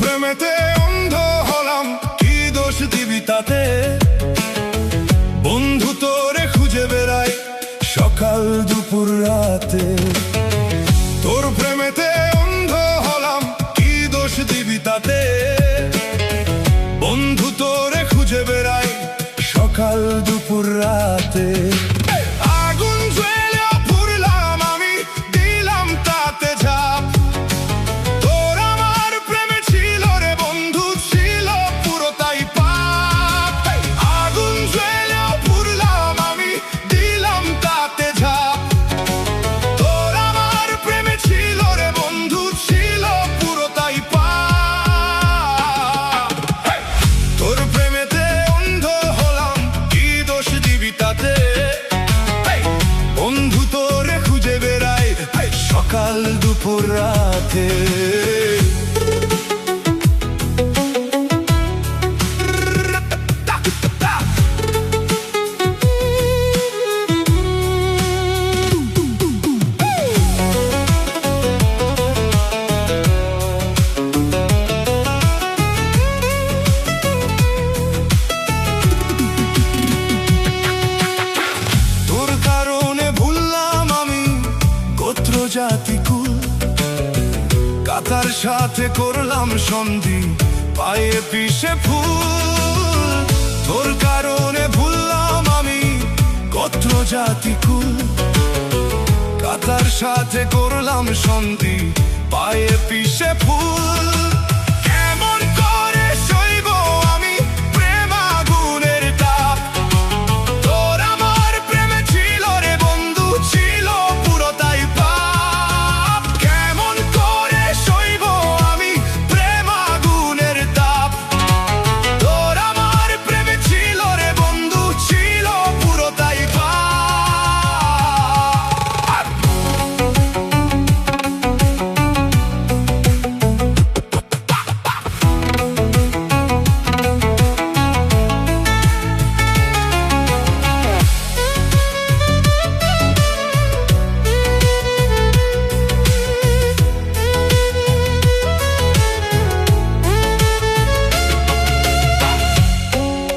প্রেমেতে অন্ধ হলাম, কি দোষ দিবি তাতে? বন্ধু তোরে খুঁজে বেড়াই সকাল দুপুর রাতে। তোর প্রেমেতে অন্ধ হলাম, কি দোষ দিবি তাতে? বন্ধু তোরে খুঁজে বেড়াই সকাল দুপুর রাতে। আগুন জ্বেলে পুড়লাম আমি, দিলাম তাতে ঝাঁপ। বন্ধু তোরে খুঁজে বেড়াই সকাল দুপুর রাতে। জাতিকুল কাতার সাথে করলাম সন্ধি, পায়ে পিষে ফুল। তোর কারণে ভুললাম আমি গোত্র জাতিকুল, কাতার সাথে করলাম সন্ধি, পায়ে পিষে ফুল।